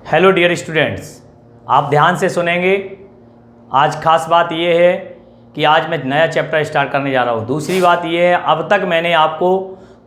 Hello dear students, आप ध्यान से सुनेंगे। आज खास बात यह है कि आज मैं नया चैप्टर स्टार्ट करने जा रहा हूँ। दूसरी बात यह है, अब तक मैंने आपको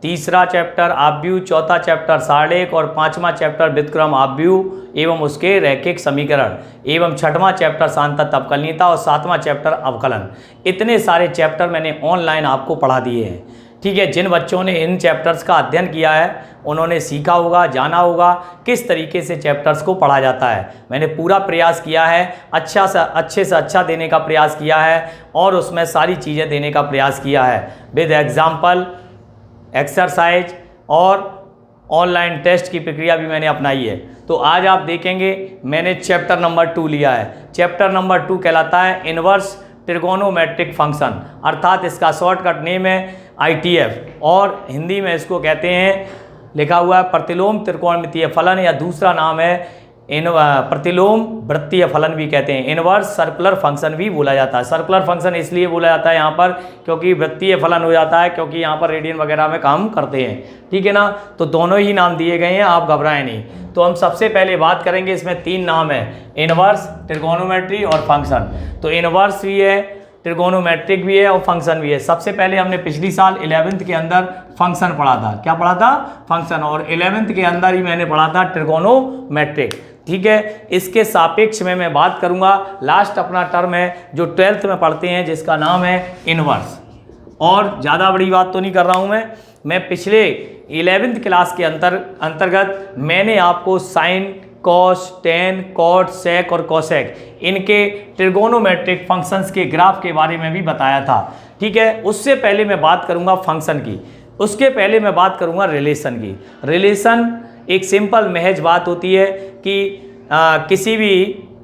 तीसरा चैप्टर आव्यूह, चौथा चैप्टर सारणिक और पांचवा चैप्टर व्युत्क्रम आव्यूह एवं उसके रैखिक समीकरण एवं छठवां चैप्टर सांतत्य अवकलनीयता और सातवां चैप्टर अवकलन, इतने सारे चैप्टर मैंने ऑनलाइन आपको पढ़ा दिए हैं। ठीक है, जिन बच्चों ने इन चैप्टर्स का अध्ययन किया है उन्होंने सीखा होगा, जाना होगा किस तरीके से चैप्टर्स को पढ़ा जाता है। मैंने पूरा प्रयास किया है, अच्छे से अच्छा देने का प्रयास किया है और उसमें सारी चीज़ें देने का प्रयास किया है विद एग्जाम्पल, एक्सरसाइज और ऑनलाइन टेस्ट की प्रक्रिया भी मैंने अपनाई है। तो आज आप देखेंगे मैंने चैप्टर नंबर 2 लिया है। चैप्टर नंबर 2 कहलाता है इनवर्स ट्रिगोनोमेट्रिक फंक्शन, अर्थात इसका शॉर्टकट नेम है ITF और हिंदी में इसको कहते हैं, लिखा हुआ है प्रतिलोम त्रिकोणमितीय फलन, या दूसरा नाम है प्रतिलोम वृत्तीय फलन भी कहते हैं। इनवर्स सर्कुलर फंक्शन भी बोला जाता है। सर्कुलर फंक्शन इसलिए बोला जाता है यहाँ पर क्योंकि वृत्तीय फलन हो जाता है, क्योंकि यहाँ पर रेडियन वगैरह में काम करते हैं। ठीक है ना, तो दोनों ही नाम दिए गए हैं, आप घबराएं नहीं। तो हम सबसे पहले बात करेंगे, इसमें 3 नाम है, इनवर्स, ट्रिगोनोमेट्री और फंक्शन। तो इनवर्स भी है, ट्रिगोनोमेट्रिक भी है और फंक्शन भी है। सबसे पहले हमने पिछली साल 11th के अंदर फंक्शन पढ़ा था। क्या पढ़ा था? फंक्शन। और 11th के अंदर ही मैंने पढ़ा था ट्रिगोनोमेट्रिक। ठीक है, इसके सापेक्ष में मैं बात करूंगा। लास्ट अपना टर्म है जो 12th में पढ़ते हैं, जिसका नाम है इनवर्स। और ज़्यादा बड़ी बात तो नहीं कर रहा हूं मैं पिछले 11th क्लास के अंतर्गत मैंने आपको साइन, कॉस, टेन, कॉट, सेक और कोसेक, इनके ट्रिगोनोमेट्रिक फंक्शंस के ग्राफ के बारे में भी बताया था। ठीक है, उससे पहले मैं बात करूंगा फंक्शन की, उसके पहले मैं बात करूंगा रिलेशन की। रिलेशन एक सिंपल महज बात होती है कि किसी भी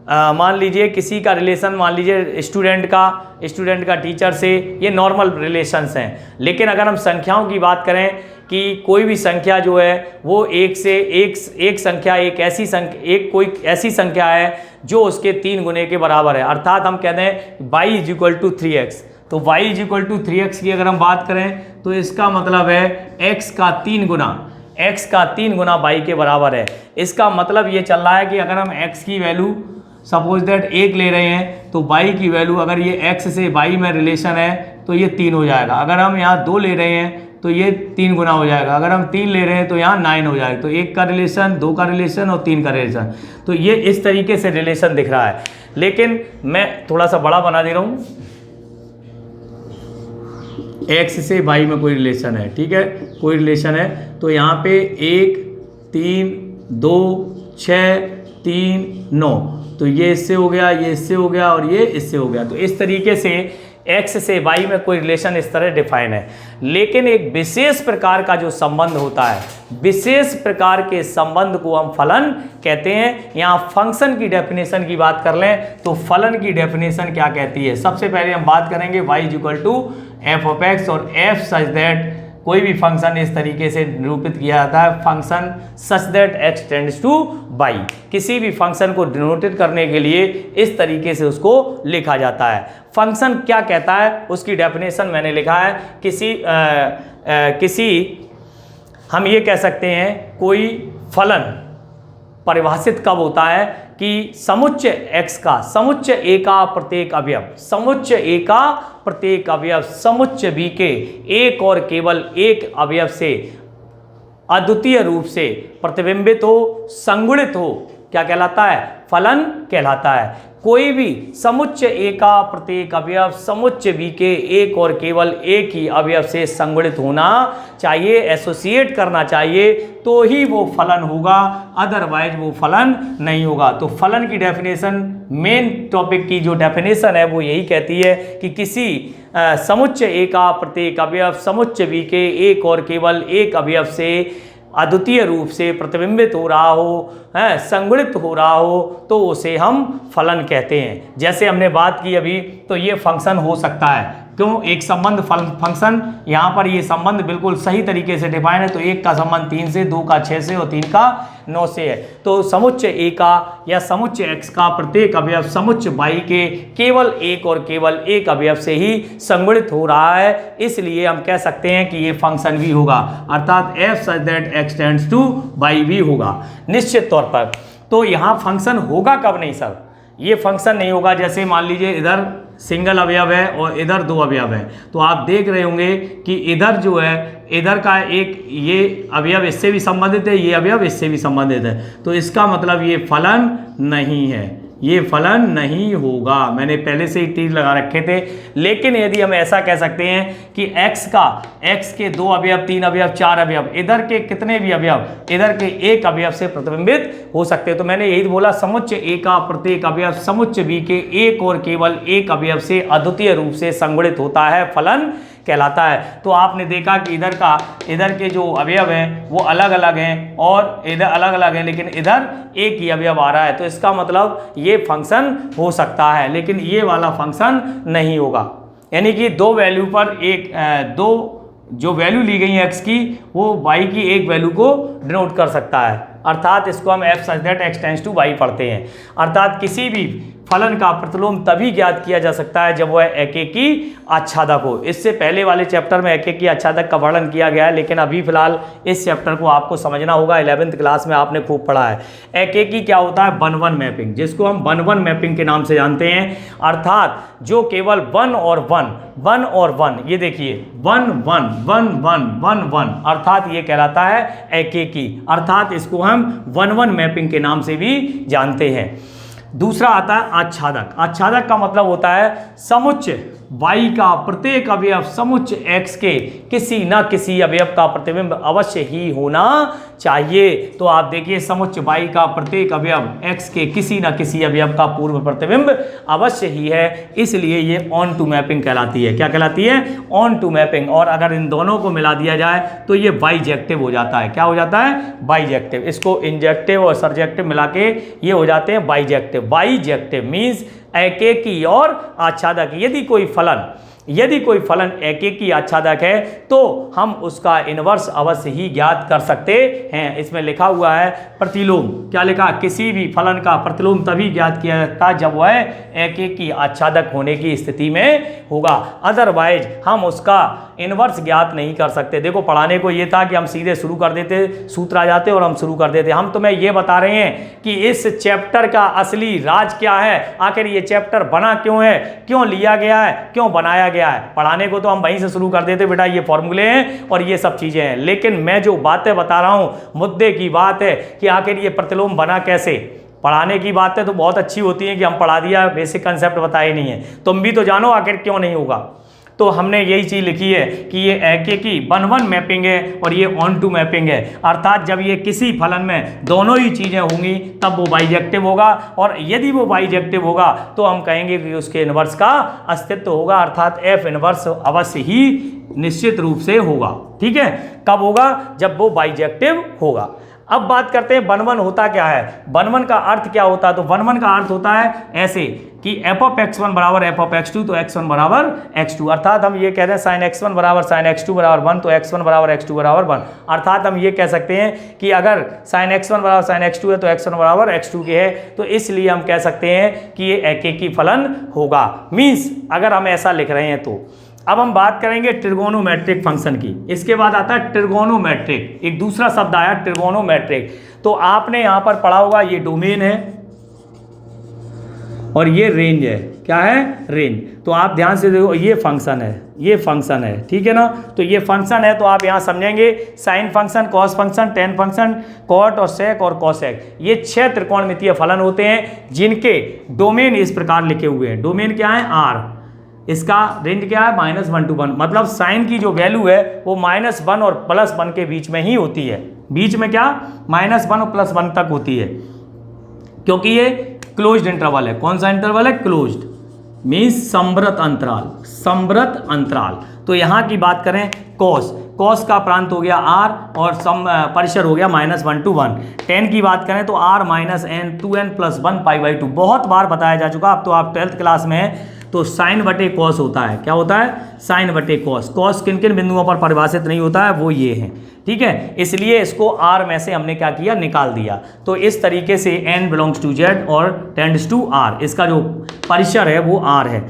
मान लीजिए किसी का रिलेशन, मान लीजिए स्टूडेंट का टीचर से, ये नॉर्मल रिलेशंस हैं। लेकिन अगर हम संख्याओं की बात करें कि कोई भी संख्या जो है वो एक संख्या कोई ऐसी संख्या है जो उसके 3 गुने के बराबर है, अर्थात हम कहते हैं y = 3x। तो y = 3x की अगर हम बात करें तो इसका मतलब है x का 3 गुना y के बराबर है। इसका मतलब ये चल रहा है कि अगर हम x की वैल्यू सपोज दैट 1 ले रहे हैं तो y की वैल्यू, अगर ये x से y में रिलेशन है तो ये 3 हो जाएगा। अगर हम यहाँ 2 ले रहे हैं तो ये 3 गुना हो जाएगा। अगर हम 3 ले रहे हैं तो यहाँ 9 हो जाएगा। तो 1 का रिलेशन, 2 का रिलेशन और 3 का रिलेशन। तो ये इस तरीके से रिलेशन दिख रहा है। लेकिन मैं थोड़ा सा बड़ा बना दे रहा हूँ। x से y में कोई रिलेशन है, ठीक है, कोई रिलेशन है, तो यहाँ पे 1, 3, 2, 6, 3, 9, तो ये इससे हो गया, ये इससे हो गया और ये इससे हो गया। तो इस तरीके से x से y में कोई रिलेशन इस तरह डिफाइन है। लेकिन एक विशेष प्रकार का जो संबंध होता है, विशेष प्रकार के संबंध को हम फलन कहते हैं। यहाँ फंक्शन की डेफिनेशन की बात कर लें तो फलन की डेफिनेशन क्या कहती है। सबसे पहले हम बात करेंगे y = f(x) और f सच दैट, कोई भी फंक्शन इस तरीके से निरूपित किया जाता है, function such that x tends to y। किसी भी फंक्शन को डिनोटेड करने के लिए इस तरीके से उसको लिखा जाता है। फंक्शन क्या कहता है उसकी डेफिनेशन मैंने लिखा है। किसी हम ये कह सकते हैं कोई फलन परिभाषित कब होता है कि समुच्चय x का समुच्चय a का प्रत्येक अवयव, समुच्चय a का प्रत्येक अवयव समुच्चय b के एक और केवल एक अवयव से अद्वितीय रूप से प्रतिबिंबित हो, संगुणित हो, क्या कहलाता है? फलन कहलाता है। कोई भी समुच्चय a का प्रत्येक अवयव समुच्चय b के एक और केवल एक ही अवयव से संगुणित होना चाहिए, एसोसिएट करना चाहिए, तो ही वो फलन होगा, अदरवाइज वो फलन नहीं होगा। तो फलन की डेफिनेशन, मेन टॉपिक की जो डेफिनेशन है वो यही कहती है कि किसी समुच्चय a का प्रत्येक अवयव समुच्चय b के एक और केवल एक अवयव से अद्वितीय रूप से प्रतिबिंबित हो रहा हो, संगुणित हो रहा हो, तो उसे हम फलन कहते हैं। जैसे हमने बात की अभी, तो ये फंक्शन हो सकता है। क्यों? एक संबंध फंक्शन, यहाँ पर ये संबंध बिल्कुल सही तरीके से डिफाइन है। तो 1 का संबंध 3 से, 2 का 6 से और 3 का 9 से है। तो समुच्चय a का या समुच्चय x का प्रत्येक अवयव समुच्चय y के केवल एक और केवल एक अवयव से ही संगुणित हो रहा है, इसलिए हम कह सकते हैं कि ये फंक्शन भी होगा, अर्थात f such that x tends to y भी होगा निश्चित तौर पर। तो यहाँ फंक्शन होगा कब नहीं सर, ये फंक्शन नहीं होगा। जैसे मान लीजिए इधर सिंगल अवयव है और इधर दो अवयव है, तो आप देख रहे होंगे कि इधर जो है, इधर का एक ये अवयव इससे भी संबंधित है, ये अवयव इससे भी संबंधित है, तो इसका मतलब ये फलन नहीं है, ये फलन नहीं होगा। मैंने पहले से ही तीर लगा रखे थे। लेकिन यदि हम ऐसा कह सकते हैं कि x के 2 अवयव, 3 अवयव, 4 अवयव, इधर के कितने भी अवयव इधर के एक अवयव से प्रतिबिंबित हो सकते हैं, तो मैंने यही बोला समुच्चय ए का प्रत्येक अवयव समुच्चय बी के एक और केवल एक अवयव से अद्वितीय रूप से संगुणित होता है, फलन कहलाता है। तो आपने देखा कि इधर के जो अवयव हैं वो अलग अलग हैं और इधर अलग अलग है, लेकिन इधर एक ही अवयव आ रहा है, तो इसका मतलब ये फंक्शन हो सकता है, लेकिन ये वाला फंक्शन नहीं होगा। यानी कि दो वैल्यू पर दो जो वैल्यू ली गई है x की, वो y की एक वैल्यू को डिनोट कर सकता है। अर्थात इसको हम f such that x tends to y पढ़ते हैं। अर्थात किसी भी फलन का प्रतिलोम तभी ज्ञात किया जा सकता है जब वह एकेकी आच्छादक हो। इससे पहले वाले चैप्टर में एकेकी आच्छादक का वर्णन किया गया है, लेकिन अभी फिलहाल इस चैप्टर को आपको समझना होगा। 11th क्लास में आपने खूब पढ़ा है। एकेकी क्या होता है? 1-1 मैपिंग, जिसको हम 1-1 मैपिंग के नाम से जानते हैं। अर्थात जो केवल 1 और 1, ये देखिए 1 1 1 1 1 1, अर्थात ये कहलाता है एकेकी। अर्थात इसको हम 1-1 मैपिंग के नाम से भी जानते हैं। दूसरा आता है आच्छादक। आच्छादक का मतलब होता है समुच्चय y का प्रत्येक अवयव समुच्चय x के किसी न किसी अवयव का प्रतिबिंब अवश्य ही होना चाहिए। तो आप देखिए समुच्चय y का प्रत्येक अवयव x के किसी न किसी अवयव का पूर्व प्रतिबिंब अवश्य ही है, इसलिए ये ऑन टू मैपिंग कहलाती है। क्या कहलाती है? Onto mapping. और अगर इन दोनों को मिला दिया जाए तो ये बाइजेक्टिव हो जाता है। क्या हो जाता है? बाइजेक्टिव। इसको इंजेक्टिव और सरजेक्टिव मिला के ये हो जाते हैं बाइजेक्टिव। बाइजेक्टिव मीन्स एकेकी और आच्छादक। यदि कोई फलन एकेकी आच्छादक है तो हम उसका इनवर्स अवश्य ही ज्ञात कर सकते हैं। इसमें लिखा हुआ है प्रतिलोम। क्या लिखा? किसी भी फलन का प्रतिलोम तभी ज्ञात किया जाता है जब वह एकेकी आच्छादक होने की स्थिति में होगा, अदरवाइज हम उसका इनवर्स ज्ञात नहीं कर सकते। देखो पढ़ाने को ये था कि हम सीधे शुरू कर देते, सूत्र आ जाते और हम शुरू कर देते। हम तुम्हें ये बता रहे हैं कि इस चैप्टर का असली राज क्या है, आखिर ये चैप्टर बना क्यों है, क्यों लिया गया है, क्यों बनाया गया है। पढ़ाने को तो हम वहीं से शुरू कर देते, बेटा ये फॉर्मूले हैं और ये सब चीजें हैं, लेकिन मैं जो बातें बता रहा हूं, मुद्दे की बात है कि आखिर ये प्रतिलोम बना कैसे। पढ़ाने की बातें तो बहुत अच्छी होती हैं कि हम पढ़ा दिया, बेसिक कंसेप्ट बताए नहीं है, तुम भी तो जानो आखिर क्यों नहीं होगा। तो हमने यही चीज़ लिखी है कि ये एकेकी 1-1 मैपिंग है और ये ऑन टू मैपिंग है। अर्थात जब ये किसी फलन में दोनों ही चीज़ें होंगी तब वो बाइजेक्टिव होगा, और यदि वो बाइजेक्टिव होगा तो हम कहेंगे कि उसके इनवर्स का अस्तित्व होगा। अर्थात एफ इनवर्स अवश्य ही निश्चित रूप से होगा। ठीक है, कब होगा? जब वो बाइजेक्टिव होगा। अब बात करते हैं 1-1 होता क्या है, 1-1 का अर्थ क्या होता है। तो 1-1 का अर्थ होता है ऐसे कि f ऑफ x1 बराबर f ऑफ x2, तो x1 बराबर x2। अर्थात हम ये कहते हैं sin x1 बराबर sin x2 बराबर 1, तो x1 बराबर x2 बराबर 1। अर्थात हम ये कह सकते हैं कि अगर sin x1 बराबर sin x2 है तो x1 बराबर x2 के है, तो इसलिए हम कह सकते हैं कि ये एकेकी फलन होगा। मीन्स अगर हम ऐसा लिख रहे हैं तो अब हम बात करेंगे ट्रिगोनोमेट्रिक फंक्शन की। इसके बाद आता है ट्रिगोनोमेट्रिक, एक दूसरा शब्द आया ट्रिगोनोमेट्रिक। तो आपने यहां पर पढ़ा होगा ये डोमेन है और ये रेंज है। क्या है? रेंज। तो आप ध्यान से देखो, ये फंक्शन है, ये फंक्शन है, ठीक है ना। तो ये फंक्शन है, तो आप यहां समझेंगे sine function, cos function, tan function, cot और सेक और कॉसेक, ये 6 त्रिकोणमितीय फलन होते हैं जिनके डोमेन इस प्रकार लिखे हुए हैं। डोमेन क्या है? R। इसका रेंज क्या है? -1 to 1। मतलब साइन की जो वैल्यू है वो -1 और +1 के बीच में ही होती है। बीच में क्या? -1 और +1 तक होती है, क्योंकि ये क्लोज्ड इंटरवल है। कौन सा इंटरवल है? क्लोज्ड मीन्स समव्रत अंतराल, समव्रत अंतराल। तो यहाँ की बात करें कॉस का प्रांत हो गया R और परिसर हो गया -1 to 1। टेन की बात करें तो R - n 2n + 1 π/2। बहुत बार बताया जा चुका, अब तो आप 12th क्लास में हैं। तो साइन बटे कॉस होता है। क्या होता है? साइन बटे कॉस। कॉस किन किन बिंदुओं पर परिभाषित नहीं होता है, वो ये हैं। ठीक है, इसलिए इसको R में से हमने क्या किया? निकाल दिया। तो इस तरीके से n बिलोंग्स टू Z और टेंड्स टू R, इसका जो परिसर है वो R है।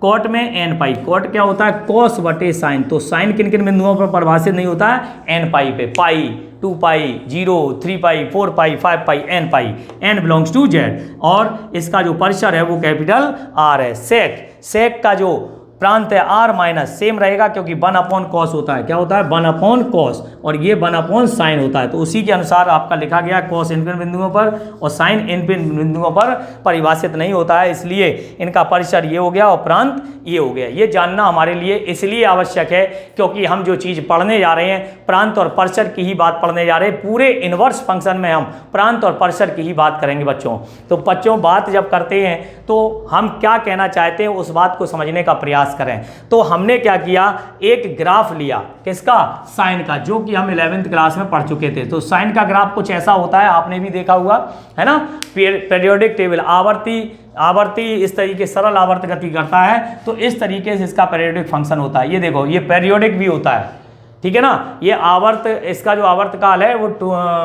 कॉट में n पाई। कॉट क्या होता है? कॉस बटे साइन। तो साइन किन किन बिंदुओं पर परिभाषित नहीं होता है? n पाई पे। Pi 2 pi 0 3 pi 4 pi 5 pi n pi, n belongs to z, और इसका जो परिसर है वो कैपिटल R है। सेक का जो प्रांत है r माइनस सेम रहेगा, क्योंकि 1/cos होता है। क्या होता है? 1/cos, और ये 1/sin होता है। तो उसी के अनुसार आपका लिखा गया cos इनफिनिट बिंदुओं पर और sin इनफिनिट बिंदुओं पर परिभाषित नहीं होता है, इसलिए इनका परिसर ये हो गया और प्रांत ये हो गया। ये जानना हमारे लिए इसलिए आवश्यक है क्योंकि हम जो चीज़ पढ़ने जा रहे हैं प्रांत और परिसर की ही बात पढ़ने जा रहे हैं। पूरे इनवर्स फंक्शन में हम प्रांत और परिसर की ही बात करेंगे बच्चों। तो बच्चों बात जब करते हैं तो हम क्या कहना चाहते हैं उस बात को समझने का प्रयास करें। तो हमने क्या किया, एक ग्राफ लिया, किसका? साइन का, जो कि हम 11th क्लास में पढ़ चुके थे। तो साइन का ग्राफ कुछ ऐसा होता है, आपने भी देखा हुआ है ना, पीरियोडिक टेबल, आवर्ती इस तरीके सरल आवर्त गति करता है, तो इस तरीके से इसका पीरियोडिक फंक्शन होता है। ये देखो, ये पीरियोडिक भी होता है, ठीक है ना। ये आवर्त, इसका जो आवर्त काल है वो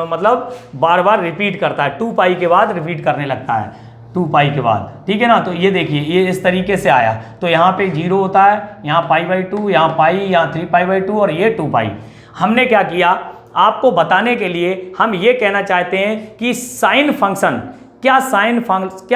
मतलब बार बार रिपीट करता है, 2 पाई के बाद रिपीट करने लगता है, 2 पाई के बाद, ठीक है ना। तो ये देखिए, ये इस तरीके से आया, तो यहाँ पे 0 होता है, यहाँ π/2, यहाँ पाई, यहाँ 3π/2 और ये 2 पाई। हमने क्या किया, आपको बताने के लिए हम ये कहना चाहते हैं कि साइन फंक्शन, क्या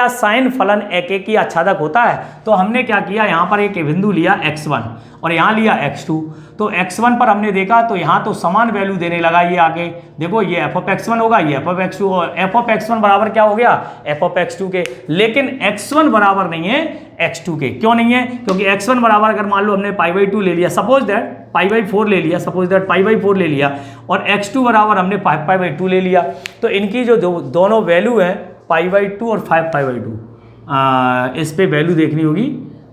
साइन फलन एकेकी आच्छादक होता है। तो हमने क्या किया, यहाँ पर एक बिंदु लिया x1 और यहाँ लिया x2। तो x1 पर हमने देखा तो यहाँ तो समान वैल्यू देने लगा, ये आगे देखो, ये f(x1) होगा, ये f(x2), और f(x1) बराबर क्या हो गया, f(x2) के। लेकिन x1 बराबर नहीं है x2 के। क्यों नहीं है? क्योंकि x1 बराबर अगर मान लो हमने π/2 ले लिया, सपोज दैट π/4 ले लिया, सपोज दैट π/4 ले लिया, और x2 बराबर हमने 5π/2 ले लिया, तो इनकी जो दोनों वैल्यू है π/2 और 5π/2, इस पे वैल्यू देखनी होगी,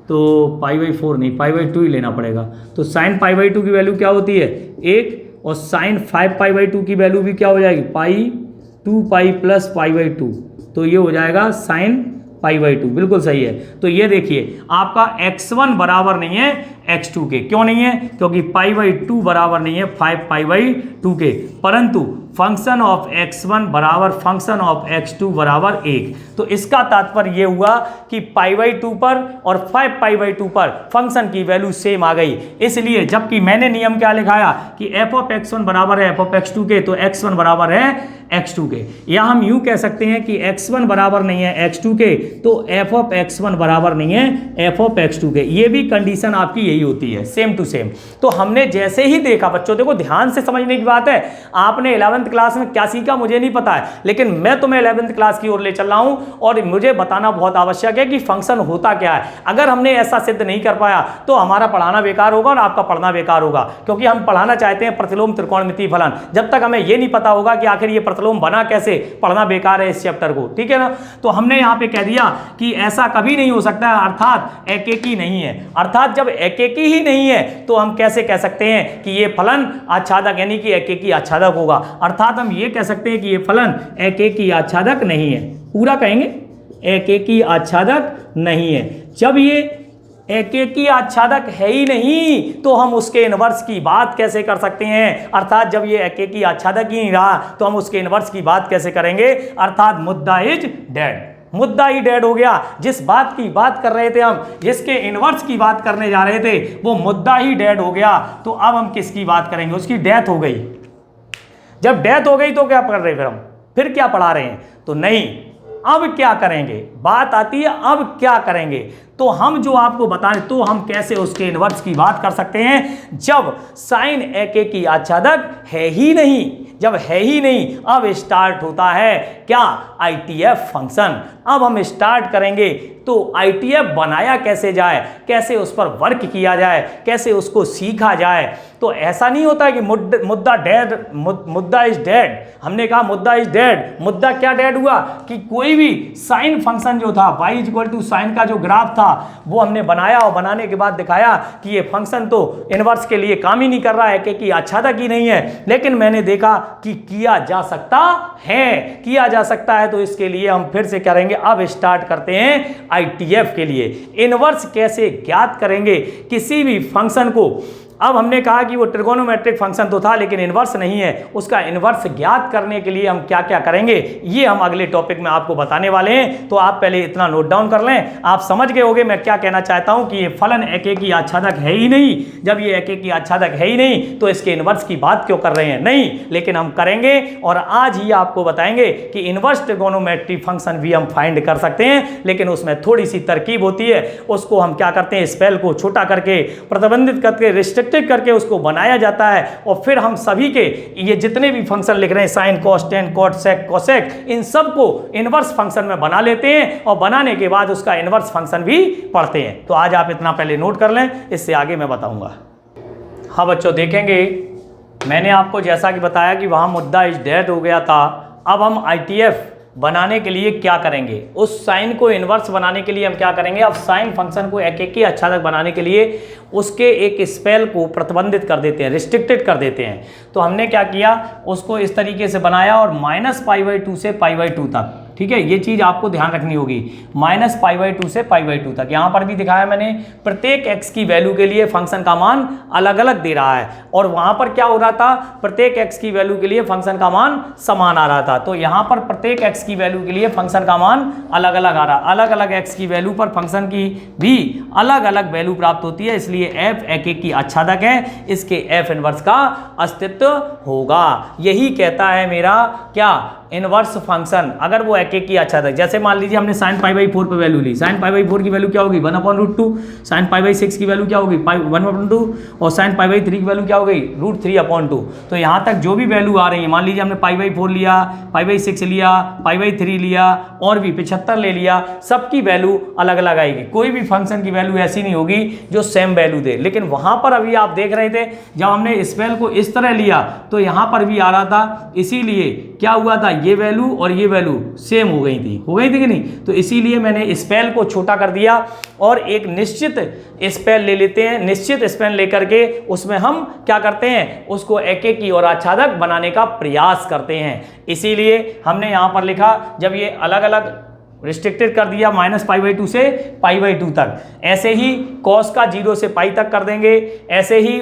तो π/4 नहीं, π/2 ही लेना पड़ेगा। तो साइन π/2 की वैल्यू क्या होती है 1, और साइन 5π/2 की वैल्यू भी क्या हो जाएगी, 2 पाई प्लस π/2, तो ये हो जाएगा साइन π/2, बिल्कुल सही है। तो ये देखिए, आपका x1 बराबर नहीं है x2 के। क्यों नहीं है? क्योंकि π/2 बराबर नहीं है 5π/2 के, परंतु फंक्शन ऑफ x1 बराबर फंक्शन ऑफ x2 बराबर 1। तो इसका तात्पर्य ये हुआ कि π/2 पर और 5π/2 पर फंक्शन की वैल्यू सेम आ गई। इसलिए जबकि मैंने नियम क्या लिखाया कि f(x1) बराबर है f(x2) के, तो x1 बराबर है x2 के। या हम यूं कह सकते हैं कि x1 बराबर नहीं है x2 के, तो f(x1) बराबर नहीं है f(x2) के। ये भी कंडीशन आपकी यही होती है, सेम टू सेम। तो हमने जैसे ही देखा, बच्चों देखो ध्यान से समझने की बात है, आपने 11th क्लास में क्या सीखा मुझे नहीं पता है, लेकिन मैं तुम्हें 11th क्लास की ओर ले चल रहा हूं और मुझे बताना बहुत आवश्यक है कि फंक्शन होता क्या है। अगर हमने ऐसा सिद्ध नहीं कर पाया तो हमारा पढ़ाना बेकार होगा और आपका पढ़ना बेकार होगा, क्योंकि हम पढ़ाना चाहते हैं प्रतिलोम त्रिकोणमितीय फलन। जब तक हमें यह नहीं पता होगा कि आखिर ये प्रतिलोम बना कैसे, पढ़ना बेकार है इस चैप्टर को, ठीक है ना। तो हमने यहाँ पे कह दिया कि ऐसा कभी नहीं हो सकता है, अर्थात एकेकी नहीं है। अर्थात जब एकेकी ही नहीं है तो हम कैसे कह सकते हैं कि ये फलन आच्छादक यानी कि एकेकी आच्छादक होगा। अर्थात हम ये कह सकते हैं कि ये फलन एकेकी आच्छादक नहीं है। पूरा कहेंगे, एकेकी आच्छादक नहीं है। जब ये एकेकी आच्छादक है ही नहीं तो हम उसके इनवर्स की बात कैसे कर सकते हैं। अर्थात जब ये एकेकी आच्छादक ही नहीं रहा तो हम उसके इनवर्स की बात कैसे करेंगे। अर्थात मुद्दा इज डेड, मुद्दा ही डेड हो गया। जिस बात की बात कर रहे थे हम, जिसके इनवर्स की बात करने जा रहे थे, वो मुद्दा ही डेड हो गया। तो अब हम किसकी बात करेंगे, उसकी डेथ हो गई। जब डेथ हो गई तो क्या कर रहे फिर क्या पढ़ा रहे हैं, तो नहीं, अब क्या करेंगे, बात आती है अब क्या करेंगे। तो हम जो आपको बताएं तो हम कैसे उसके इनवर्स की बात कर सकते हैं जब साइन एकेकी आच्छादक है ही नहीं। जब है ही नहीं, अब स्टार्ट होता है क्या, आईटीएफ फंक्शन। अब हम स्टार्ट करेंगे तो आईटीएफ बनाया कैसे जाए, कैसे उस पर वर्क किया जाए, कैसे उसको सीखा जाए। तो ऐसा नहीं होता कि मुद्दा डेड, मुद्दा इज डेड। हमने कहा मुद्दा इज डेड, मुद्दा क्या डेड हुआ कि कोई भी साइन फंक्शन जो था y इक्वल टू साइन का जो ग्राफ था वो हमने बनाया और बनाने के बाद दिखाया कि ये फंक्शन तो इनवर्स के लिए काम ही नहीं कर रहा है, क्योंकि आच्छादक ही नहीं है। लेकिन मैंने देखा कि किया जा सकता है, किया जा सकता है। तो इसके लिए हम फिर से करेंगे, अब स्टार्ट करते हैं आईटीएफ के लिए। इनवर्स कैसे ज्ञात करेंगे किसी भी फंक्शन को। अब हमने कहा कि वो ट्रिगोनोमेट्रिक फंक्शन तो था लेकिन इन्वर्स नहीं है, उसका इन्वर्स ज्ञात करने के लिए हम क्या क्या करेंगे ये हम अगले टॉपिक में आपको बताने वाले हैं। तो आप पहले इतना नोट डाउन कर लें, आप समझ गए होंगे मैं क्या कहना चाहता हूं कि ये फलन एकेकी आच्छादक है ही नहीं। जब ये एकेकी आच्छादक है ही नहीं तो इसके इन्वर्स की बात क्यों कर रहे हैं, नहीं, लेकिन हम करेंगे और आज ही आपको बताएंगे कि इन्वर्स ट्रिगोनोमेट्रिक फंक्शन भी हम फाइंड कर सकते हैं, लेकिन उसमें थोड़ी सी तरकीब होती है। उसको हम क्या करते हैं, स्पेल को छोटा करके, प्रतिबंधित करके, रिस्ट्रिक्टेड करके उसको बनाया जाता है और फिर हम सभी के ये जितने भी फंक्शन लिख रहे हैं साइन, कॉस, टेन, कॉट, सेक, कोसेक, इन सब को इन्वर्स फंक्शन में बना लेते हैं और बनाने के बाद उसका इन्वर्स फंक्शन भी पढ़ते हैं। तो आज आप इतना पहले नोट कर लें, इससे आगे मैं बताऊंगा। हाँ बच्चों देखेंगे, मैंने आपको जैसा कि बताया कि वहाँ मुद्दा इज डेड हो गया था। अब हम ITF बनाने के लिए क्या करेंगे, उस साइन को इन्वर्स बनाने के लिए हम क्या करेंगे, अब साइन फंक्शन को एकेकी आच्छादक बनाने के लिए उसके एक स्पेल को प्रतिबंधित कर देते हैं, रिस्ट्रिक्टेड कर देते हैं। तो हमने क्या किया, उसको इस तरीके से बनाया और -π/2 से π/2 तक, ठीक है, ये चीज़ आपको ध्यान रखनी होगी, -π/2 से π/2 तक। यहाँ पर भी दिखाया मैंने, प्रत्येक x की वैल्यू के लिए फंक्शन का मान अलग अलग दे रहा है और वहाँ पर क्या हो रहा था, प्रत्येक x की वैल्यू के लिए फंक्शन का मान समान आ रहा था। तो यहाँ पर प्रत्येक x की वैल्यू के लिए फंक्शन का मान अलग अलग आ रहा, अलग अलग x की वैल्यू पर फंक्शन की भी अलग अलग वैल्यू प्राप्त होती है, इसलिए f एकेकी आच्छादक है, इसके f इनवर्स का अस्तित्व होगा। यही कहता है मेरा क्या, इनवर्स फंक्शन। अगर वो एकेकी आच्छादक, जैसे मान लीजिए हमने sin π/4 पे वैल्यू ली, sin π/4 की वैल्यू क्या होगी 1/√2, sin π/6 की वैल्यू क्या होगी 1/2 और sin π/3 की वैल्यू क्या हो गई √3/2। तो यहाँ तक जो भी वैल्यू आ रही है, मान लीजिए हमने π/4 लिया, π/6 लिया, π/3 लिया और भी 75 ले लिया, सबकी वैल्यू अलग अलग आएगी। कोई भी फंक्शन की वैल्यू ऐसी नहीं होगी जो सेम वैल्यू दे। लेकिन वहाँ पर अभी आप देख रहे थे जब हमने स्पेल को इस तरह लिया तो यहाँ पर भी आ रहा था, इसीलिए क्या हुआ था, ये वैल्यू और ये वैल्यू सेम हो गई थी कि नहीं। तो इसीलिए मैंने स्पेल को छोटा कर दिया और एक निश्चित स्पेल ले लेते हैं, निश्चित स्पेल लेकर के उसमें हम क्या करते हैं, उसको एकेकी और आच्छादक बनाने का प्रयास करते हैं। इसीलिए हमने यहाँ पर लिखा, जब ये अलग अलग रिस्ट्रिक्टेड कर दिया -π/2 से π/2 तक, ऐसे ही कॉस का 0 से π तक कर देंगे, ऐसे ही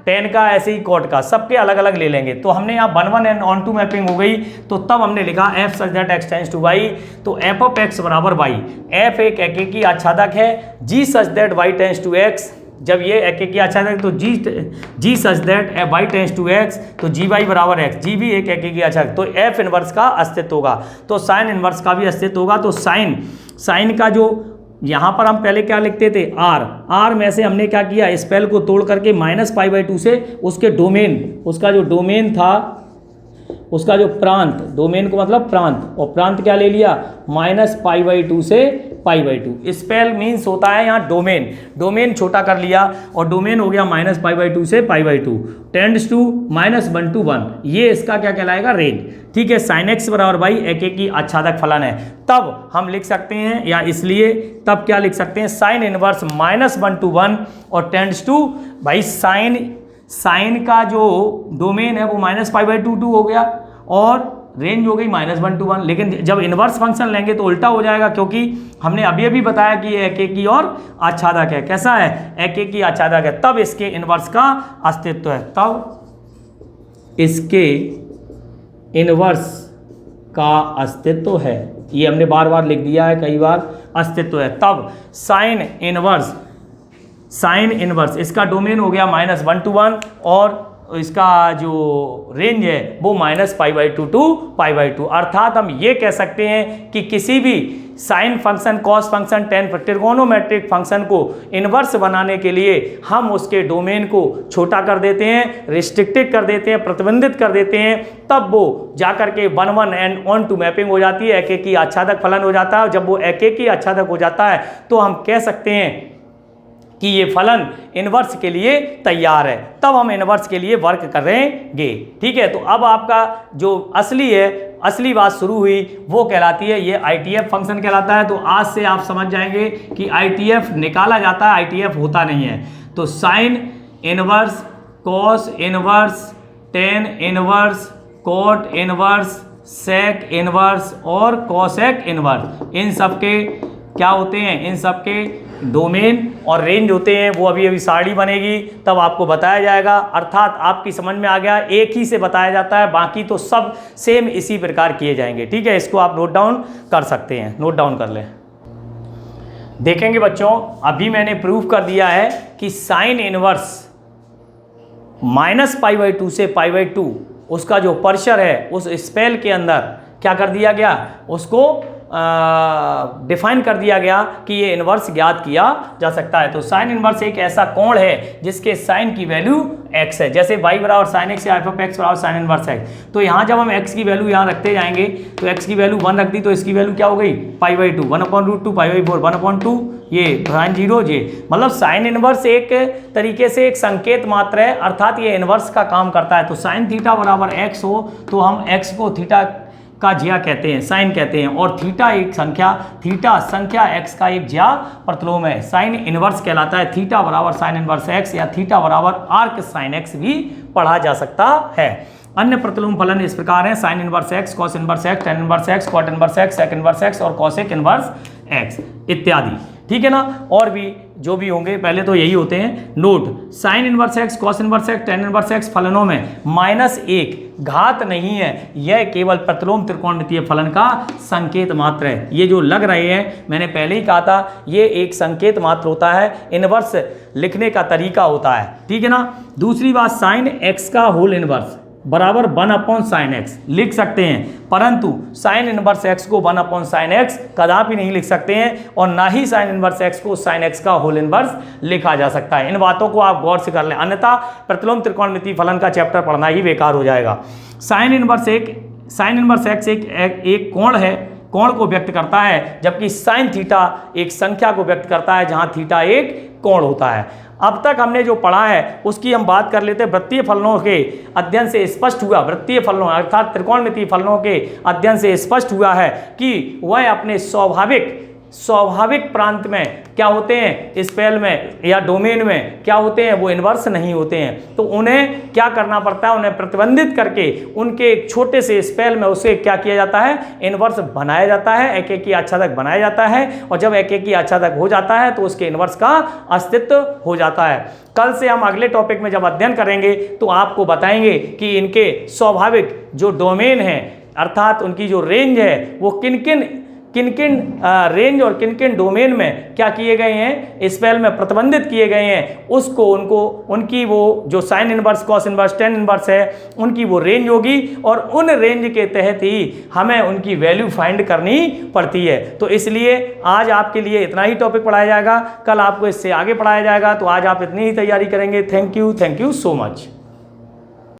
टेन का, ऐसे ही कॉट का, सबके अलग अलग ले लेंगे। तो हमने यहाँ 1/1 एंड ऑन टू मैपिंग हो गई, तो तब हमने लिखा f such that x tends to y, तो f of x बराबर y, f एक एकेकी आच्छादक है, g such that y tends to x, जब ये एकेकी आच्छादक तो g such that y tends to x, तो gy बराबर x, g भी एक एकेकी आच्छादक, तो f इनवर्स का अस्तित्व होगा, तो साइन इनवर्स का भी अस्तित्व होगा। तो साइन का जो यहाँ पर हम पहले क्या लिखते थे, r में से हमने क्या किया, स्पेल को तोड़ करके -π/2 से उसके डोमेन, उसका जो डोमेन था, उसका जो प्रांत, डोमेन को मतलब प्रांत, और प्रांत क्या ले लिया -π/2 से π/2। स्पेल मीन्स होता है यहाँ डोमेन, डोमेन छोटा कर लिया और डोमेन हो गया -π/2 से π/2, टेंड्स टू -1 to 1, ये इसका क्या कहलाएगा, रेंज, ठीक है। sin x बराबर y एकेकी आच्छादक फलन है, तब हम लिख सकते हैं, या इसलिए तब क्या लिख सकते हैं, साइन इनवर्स -1 to 1 और टेंड्स टू, भाई साइन का जो डोमेन है वो -π/2 हो गया और रेंज हो गई -1 to 1। लेकिन जब इनवर्स फंक्शन लेंगे तो उल्टा हो जाएगा, क्योंकि हमने अभी बताया कि ये एकेकी और आच्छादक है। कैसा है, एकेकी आच्छादक है, तब इसके इनवर्स का अस्तित्व है, तब इसके इनवर्स का अस्तित्व है। ये हमने बार बार लिख दिया है, कई बार, अस्तित्व है। तब साइन इनवर्स इसका डोमेन हो गया -1 to 1 और इसका जो रेंज है वो -π/2 to π/2। अर्थात हम ये कह सकते हैं कि किसी भी sign function, cos function, ten trigonometric function को इन्वर्स बनाने के लिए हम उसके डोमेन को छोटा कर देते हैं, रिस्ट्रिक्टेड कर देते हैं, प्रतिबंधित कर देते हैं, तब वो जाकर के 1/1 एंड ऑन टू मैपिंग हो जाती है, एकेकी आच्छादक फलन हो जाता है। जब वो एकेकी आच्छादक हो जाता है तो हम कह सकते हैं कि ये फलन इनवर्स के लिए तैयार है, तब हम इनवर्स के लिए वर्क करेंगे, ठीक है। तो अब आपका जो असली बात शुरू हुई वो कहलाती है, ये ITF फंक्शन कहलाता है। तो आज से आप समझ जाएंगे कि ITF निकाला जाता है, ITF होता नहीं है। तो sine inverse, cos inverse, tan inverse, cot inverse, sec inverse और कॉसेक इनवर्स, इन सब के क्या होते हैं, इन सब के डोमेन और रेंज होते हैं वो अभी सारणी बनेगी तब आपको बताया जाएगा। अर्थात आपकी समझ में आ गया, एक ही से बताया जाता है, बाकी तो सब सेम इसी प्रकार किए जाएंगे। ठीक है, इसको आप नोट डाउन कर सकते हैं, नोट डाउन कर लें। देखेंगे बच्चों, अभी मैंने प्रूफ कर दिया है कि साइन इनवर्स -π/2 से π/2 उसका जो पर्शर है उस स्पेल के अंदर क्या कर दिया गया, उसको डिफाइन कर दिया गया कि ये इन्वर्स ज्ञात किया जा सकता है। तो साइन इन्वर्स एक ऐसा कोण है जिसके साइन की वैल्यू x है, जैसे y बराबर साइन x या f(x) बराबर साइन इन्वर्स x। तो यहाँ जब हम x की वैल्यू यहाँ रखते जाएंगे तो x की वैल्यू 1 रख दी तो इसकी वैल्यू क्या हो गई, π/2, 1/√2 π/4, 1/2 ये साइन 0 जे। मतलब साइन इन्वर्स एक तरीके से एक संकेत मात्र है, अर्थात ये इन्वर्स का काम करता है। तो साइन थीटा बराबर x हो तो हम x को थीटा का ज्या कहते हैं, साइन कहते हैं, और थीटा एक संख्या, थीटा संख्या x का एक ज्या प्रतिलोम है, साइन इनवर्स कहलाता है। थीटा बराबर साइन इनवर्स x या थीटा बराबर आर्क साइन x भी पढ़ा जा सकता है। अन्य प्रतिलोम फलन इस प्रकार हैं, sine inverse x, cos inverse x, tan inverse x, cot inverse x, sec inverse x और कॉसेक इनवर्स x इत्यादि। ठीक है ना, और भी जो भी होंगे, पहले तो यही होते हैं। Note, sign inverse x, cos inverse x, tan inverse x फलनों में -1 घात नहीं है, यह केवल प्रतिलोम त्रिकोणमितीय फलन का संकेत मात्र है। ये जो लग रहे हैं, मैंने पहले ही कहा था, ये एक संकेत मात्र होता है, इनवर्स लिखने का तरीका होता है। ठीक है ना। दूसरी बात, साइन x का होल इनवर्स बराबर 1/sin x लिख सकते हैं, परंतु साइन इनवर्स x को 1/sin x कदापि नहीं लिख सकते हैं, और ना ही साइन इनवर्स x को साइन x का होल इनवर्स लिखा जा सकता है। इन बातों को आप गौर से कर लें, अन्यथा प्रतिलोम त्रिकोणमितीय फलन का चैप्टर पढ़ना ही बेकार हो जाएगा। साइन इनवर्स x एक कोण है, कोण को व्यक्त करता है, जबकि साइन थीटा एक संख्या को व्यक्त करता है जहां थीटा एक कोण होता है। अब तक हमने जो पढ़ा है उसकी हम बात कर लेते हैं। वृत्तीय फलनों के अध्ययन से स्पष्ट हुआ, वृत्तीय फलनों अर्थात त्रिकोणमितीय फलनों के अध्ययन से स्पष्ट हुआ है कि वह अपने स्वाभाविक प्रांत में क्या होते हैं, स्पेल में या डोमेन में क्या होते हैं, वो इन्वर्स नहीं होते हैं। तो उन्हें क्या करना पड़ता है, उन्हें प्रतिबंधित करके उनके एक छोटे से स्पेल में उसे क्या किया जाता है, इन्वर्स बनाया जाता है, एक एक की आच्छादक बनाया जाता है, और जब एक एक की आच्छादक हो जाता है तो उसके इन्वर्स का अस्तित्व हो जाता है। कल से हम अगले टॉपिक में जब अध्ययन करेंगे तो आपको बताएंगे कि इनके स्वाभाविक जो डोमेन है, अर्थात उनकी जो रेंज है, वो किन किन रेंज और किन किन डोमेन में क्या किए गए हैं, स्पेल में प्रतिबंधित किए गए हैं, उसको उनकी वो जो sign inverse, cos inverse, tan inverse है, उनकी वो रेंज होगी, और उन रेंज के तहत ही हमें उनकी वैल्यू फाइंड करनी पड़ती है। तो इसलिए आज आपके लिए इतना ही टॉपिक पढ़ाया जाएगा, कल आपको इससे आगे पढ़ाया जाएगा। तो आज आप इतनी ही तैयारी करेंगे। Thank you so much.